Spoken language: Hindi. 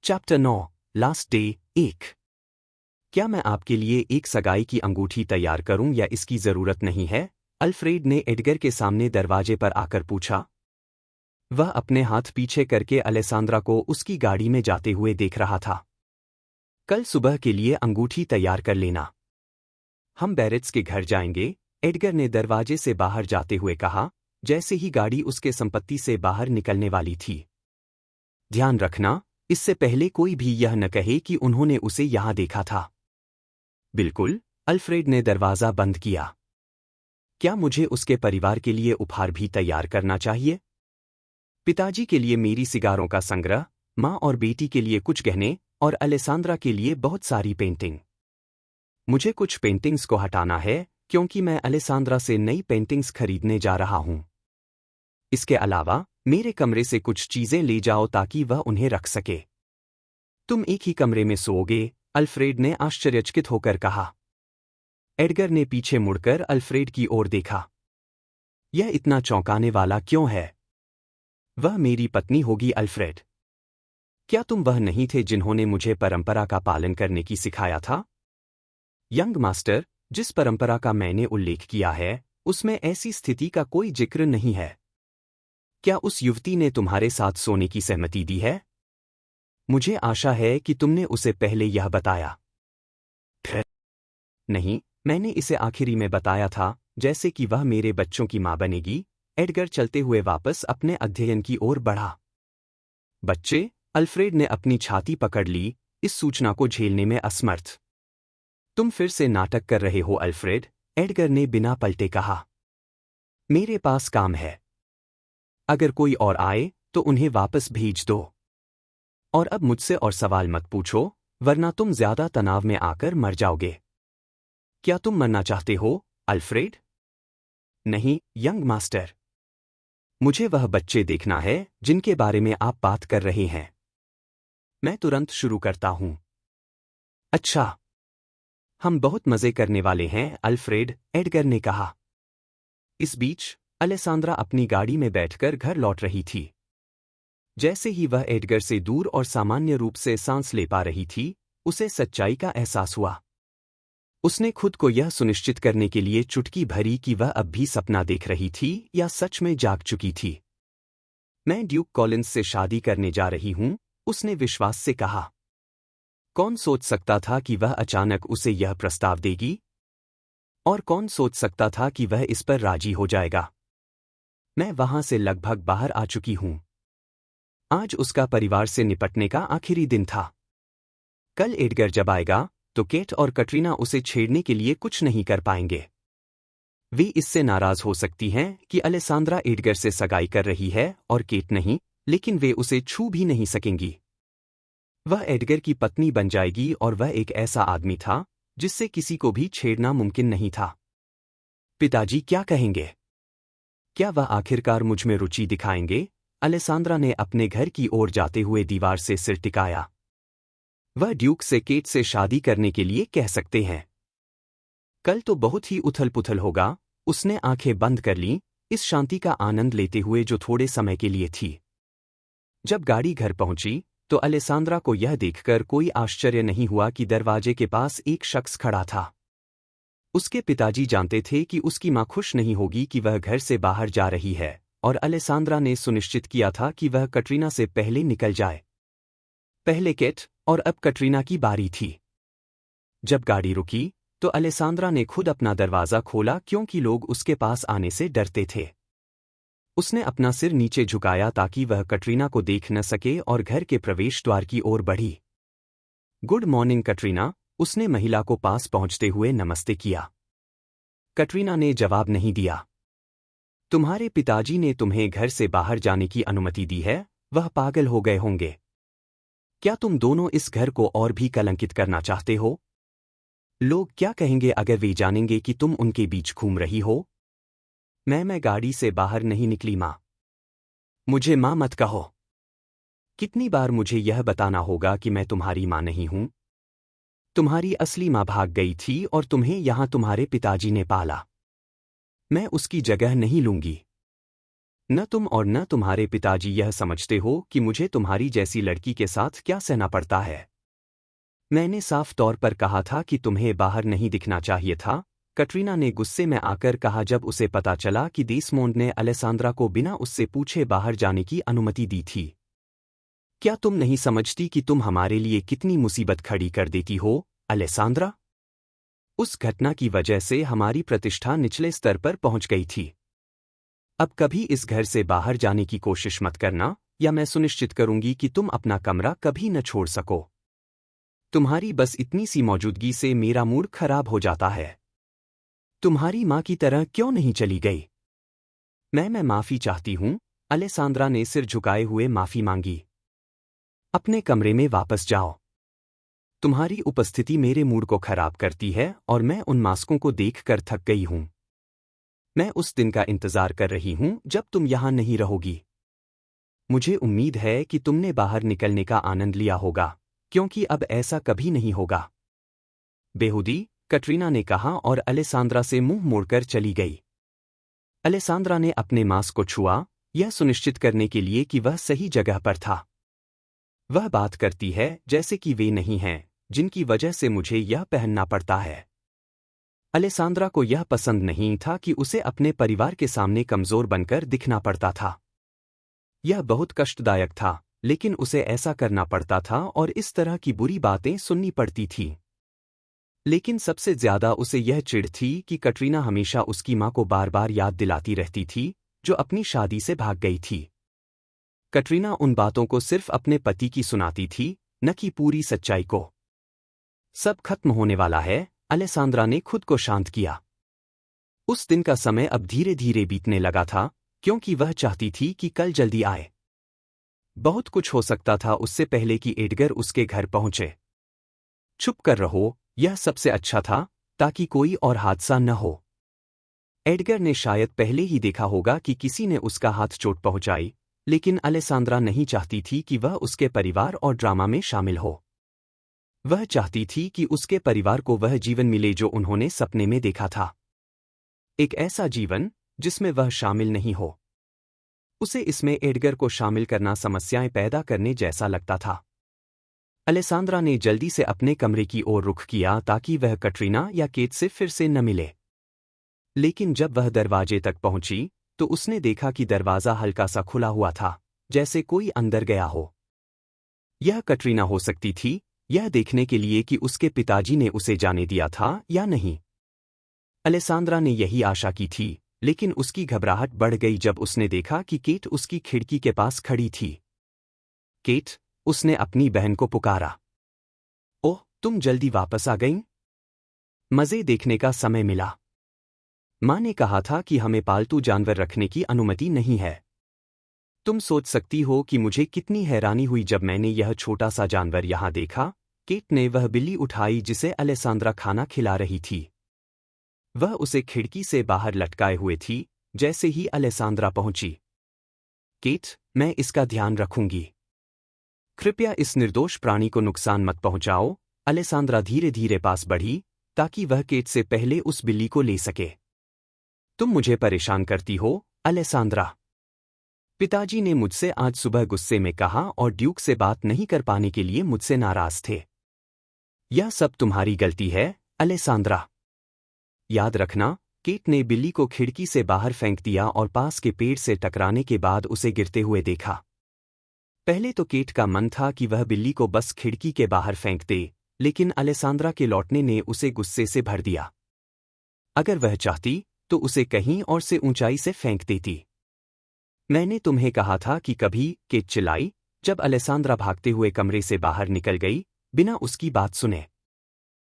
Chapter 9 last day 1। क्या मैं आपके लिए एक सगाई की अंगूठी तैयार करूं या इसकी जरूरत नहीं है? अल्फ्रेड ने एडगर के सामने दरवाजे पर आकर पूछा। वह अपने हाथ पीछे करके अलेसांद्रा को उसकी गाड़ी में जाते हुए देख रहा था। कल सुबह के लिए अंगूठी तैयार कर लेना। हम बैरेट्स के घर जाएंगे, एडगर ने दरवाजे से बाहर जाते हुए कहा, जैसे ही गाड़ी उसके संपत्ति से बाहर निकलने वाली थी। ध्यान रखना, इससे पहले कोई भी यह न कहे कि उन्होंने उसे यहां देखा था। बिल्कुल, अल्फ्रेड ने दरवाजा बंद किया। क्या मुझे उसके परिवार के लिए उपहार भी तैयार करना चाहिए? पिताजी के लिए मेरी सिगारों का संग्रह, माँ और बेटी के लिए कुछ गहने और अलेसांद्रा के लिए बहुत सारी पेंटिंग। मुझे कुछ पेंटिंग्स को हटाना है क्योंकि मैं अलेसांद्रा से नई पेंटिंग्स खरीदने जा रहा हूं। इसके अलावा मेरे कमरे से कुछ चीजें ले जाओ ताकि वह उन्हें रख सके। तुम एक ही कमरे में सोओगे? अल्फ्रेड ने आश्चर्यचकित होकर कहा। एडगर ने पीछे मुड़कर अल्फ्रेड की ओर देखा। यह इतना चौंकाने वाला क्यों है? वह मेरी पत्नी होगी अल्फ्रेड। क्या तुम वह नहीं थे जिन्होंने मुझे परंपरा का पालन करने की सिखाया था? यंग मास्टर, जिस परंपरा का मैंने उल्लेख किया है उसमें ऐसी स्थिति का कोई जिक्र नहीं है। क्या उस युवती ने तुम्हारे साथ सोने की सहमति दी है? मुझे आशा है कि तुमने उसे पहले यह बताया। नहीं, मैंने इसे आखिरी में बताया था, जैसे कि वह मेरे बच्चों की मां बनेगी। एडगर चलते हुए वापस अपने अध्ययन की ओर बढ़ा। बच्चे? अल्फ्रेड ने अपनी छाती पकड़ ली, इस सूचना को झेलने में असमर्थ। तुम फिर से नाटक कर रहे हो अल्फ्रेड, एडगर ने बिना पलटे कहा। मेरे पास काम है। अगर कोई और आए तो उन्हें वापस भेज दो। और अब मुझसे और सवाल मत पूछो, वरना तुम ज्यादा तनाव में आकर मर जाओगे। क्या तुम मरना चाहते हो, अल्फ्रेड? नहीं, यंग मास्टर। मुझे वह बच्चे देखना है जिनके बारे में आप बात कर रहे हैं। मैं तुरंत शुरू करता हूं। अच्छा। हम बहुत मजे करने वाले हैं अल्फ्रेड, एडगर ने कहा। इस बीच अलेसांद्रा अपनी गाड़ी में बैठकर घर लौट रही थी। जैसे ही वह एडगर से दूर और सामान्य रूप से सांस ले पा रही थी, उसे सच्चाई का एहसास हुआ। उसने खुद को यह सुनिश्चित करने के लिए चुटकी भरी कि वह अब भी सपना देख रही थी या सच में जाग चुकी थी। मैं ड्यूक कॉलिंस से शादी करने जा रही हूं, उसने विश्वास से कहा। कौन सोच सकता था कि वह अचानक उसे यह प्रस्ताव देगी? और कौन सोच सकता था कि वह इस पर राजी हो जाएगा? मैं वहां से लगभग बाहर आ चुकी हूं। आज उसका परिवार से निपटने का आखिरी दिन था। कल एडगर जब आएगा तो केट और कटरीना उसे छेड़ने के लिए कुछ नहीं कर पाएंगे। वे इससे नाराज हो सकती हैं कि अलेसांद्रा एडगर से सगाई कर रही है और केट नहीं, लेकिन वे उसे छू भी नहीं सकेंगी। वह एडगर की पत्नी बन जाएगी और वह एक ऐसा आदमी था जिससे किसी को भी छेड़ना मुमकिन नहीं था। पिताजी क्या कहेंगे? क्या वह आखिरकार मुझ में रुचि दिखाएंगे? अलेसांद्रा ने अपने घर की ओर जाते हुए दीवार से सिर टिकाया। वह ड्यूक से केट से शादी करने के लिए कह सकते हैं। कल तो बहुत ही उथल-पुथल होगा। उसने आंखें बंद कर लीं, इस शांति का आनंद लेते हुए जो थोड़े समय के लिए थी। जब गाड़ी घर पहुंची तो अलेसांद्रा को यह देखकर कोई आश्चर्य नहीं हुआ कि दरवाजे के पास एक शख्स खड़ा था। उसके पिताजी जानते थे कि उसकी मां खुश नहीं होगी कि वह घर से बाहर जा रही है, और अलेसांद्रा ने सुनिश्चित किया था कि वह कटरीना से पहले निकल जाए। पहले केट और अब कटरीना की बारी थी। जब गाड़ी रुकी तो अलेसांद्रा ने खुद अपना दरवाजा खोला क्योंकि लोग उसके पास आने से डरते थे। उसने अपना सिर नीचे झुकाया ताकि वह कटरीना को देख न सके और घर के प्रवेश द्वार की ओर बढ़ी। गुड मॉर्निंग कटरीना, उसने महिला को पास पहुंचते हुए नमस्ते किया। कटरीना ने जवाब नहीं दिया। तुम्हारे पिताजी ने तुम्हें घर से बाहर जाने की अनुमति दी है? वह पागल हो गए होंगे। क्या तुम दोनों इस घर को और भी कलंकित करना चाहते हो? लोग क्या कहेंगे अगर वे जानेंगे कि तुम उनके बीच घूम रही हो? मैं गाड़ी से बाहर नहीं निकली मां। मुझे मां मत कहो। कितनी बार मुझे यह बताना होगा कि मैं तुम्हारी मां नहीं हूं? तुम्हारी असली मां भाग गई थी और तुम्हें यहां तुम्हारे पिताजी ने पाला। मैं उसकी जगह नहीं लूंगी। न तुम और न तुम्हारे पिताजी यह समझते हो कि मुझे तुम्हारी जैसी लड़की के साथ क्या सहना पड़ता है। मैंने साफ तौर पर कहा था कि तुम्हें बाहर नहीं दिखना चाहिए था, कटरीना ने गुस्से में आकर कहा जब उसे पता चला कि डेसमोंड ने अलेसांद्रा को बिना उससे पूछे बाहर जाने की अनुमति दी थी। क्या तुम नहीं समझती कि तुम हमारे लिए कितनी मुसीबत खड़ी कर देती हो, अलेसांद्रा? उस घटना की वजह से हमारी प्रतिष्ठा निचले स्तर पर पहुंच गई थी। अब कभी इस घर से बाहर जाने की कोशिश मत करना, या मैं सुनिश्चित करूंगी कि तुम अपना कमरा कभी न छोड़ सको। तुम्हारी बस इतनी सी मौजूदगी से मेरा मूड खराब हो जाता है। तुम्हारी माँ की तरह क्यों नहीं चली गई? मैं माफी चाहती हूँ, अलेसांद्रा ने सिर झुकाए हुए माफी मांगी। अपने कमरे में वापस जाओ। तुम्हारी उपस्थिति मेरे मूड को खराब करती है और मैं उन मास्कों को देखकर थक गई हूं। मैं उस दिन का इंतजार कर रही हूं जब तुम यहां नहीं रहोगी। मुझे उम्मीद है कि तुमने बाहर निकलने का आनंद लिया होगा, क्योंकि अब ऐसा कभी नहीं होगा। बेहुदी, कटरीना ने कहा और अलेसांद्रा से मुंह मोड़कर चली गई। अलेसांद्रा ने अपने मास्क को छुआ, यह सुनिश्चित करने के लिए कि वह सही जगह पर था। वह बात करती है जैसे कि वे नहीं हैं, जिनकी वजह से मुझे यह पहनना पड़ता है। अलेसांद्रा को यह पसंद नहीं था कि उसे अपने परिवार के सामने कमजोर बनकर दिखना पड़ता था। यह बहुत कष्टदायक था, लेकिन उसे ऐसा करना पड़ता था और इस तरह की बुरी बातें सुननी पड़ती थीं। लेकिन सबसे ज्यादा उसे यह चिढ़ थी कि कटरीना हमेशा उसकी मां को बार बार याद दिलाती रहती थी, जो अपनी शादी से भाग गई थी। कटरीना उन बातों को सिर्फ अपने पति की सुनाती थी, न कि पूरी सच्चाई को। सब खत्म होने वाला है, अलेसांद्रा ने खुद को शांत किया। उस दिन का समय अब धीरे धीरे बीतने लगा था, क्योंकि वह चाहती थी कि कल जल्दी आए। बहुत कुछ हो सकता था उससे पहले कि एडगर उसके घर पहुंचे। चुप कर रहो, यह सबसे अच्छा था, ताकि कोई और हादसा न हो। एडगर ने शायद पहले ही देखा होगा कि किसी ने उसका हाथ चोट पहुंचाई, लेकिन अलेसांद्रा नहीं चाहती थी कि वह उसके परिवार और ड्रामा में शामिल हो। वह चाहती थी कि उसके परिवार को वह जीवन मिले जो उन्होंने सपने में देखा था। एक ऐसा जीवन जिसमें वह शामिल नहीं हो। उसे इसमें एडगर को शामिल करना समस्याएं पैदा करने जैसा लगता था। अलेसांद्रा ने जल्दी से अपने कमरे की ओर रुख किया ताकि वह कटरीना या केट से फिर से न मिले। लेकिन जब वह दरवाजे तक पहुंची, तो उसने देखा कि दरवाज़ा हल्का सा खुला हुआ था, जैसे कोई अंदर गया हो। यह कटरीना हो सकती थी, यह देखने के लिए कि उसके पिताजी ने उसे जाने दिया था या नहीं। अलेसांद्रा ने यही आशा की थी, लेकिन उसकी घबराहट बढ़ गई जब उसने देखा कि केट उसकी खिड़की के पास खड़ी थी। केट, उसने अपनी बहन को पुकारा। ओह, तुम जल्दी वापस आ गईं? मज़े देखने का समय मिला। माँ ने कहा था कि हमें पालतू जानवर रखने की अनुमति नहीं है। तुम सोच सकती हो कि मुझे कितनी हैरानी हुई जब मैंने यह छोटा सा जानवर यहाँ देखा। केट ने वह बिल्ली उठाई जिसे अलेसांद्रा खाना खिला रही थी। वह उसे खिड़की से बाहर लटकाए हुए थी, जैसे ही अलेसांद्रा पहुंची। केट, मैं इसका ध्यान रखूंगी। कृपया इस निर्दोष प्राणी को नुकसान मत पहुंचाओ। अलेसांद्रा धीरे धीरे पास बढ़ी, ताकि वह केट से पहले उस बिल्ली को ले सके। तुम मुझे परेशान करती हो, अलेसांद्रा। पिताजी ने मुझसे आज सुबह गुस्से में कहा और ड्यूक से बात नहीं कर पाने के लिए मुझसे नाराज थे। यह सब तुम्हारी गलती है, अलेसांद्रा। याद रखना, केट ने बिल्ली को खिड़की से बाहर फेंक दिया और पास के पेड़ से टकराने के बाद उसे गिरते हुए देखा। पहले तो केट का मन था कि वह बिल्ली को बस खिड़की के बाहर फेंक दे, लेकिन अलेसांद्रा के लौटने ने उसे गुस्से से भर दिया। अगर वह चाहती तो उसे कहीं और से ऊंचाई से फेंक देती। मैंने तुम्हें कहा था कि कभी, केट चिल्लाई, जब अलेसांद्रा भागते हुए कमरे से बाहर निकल गई, बिना उसकी बात सुने।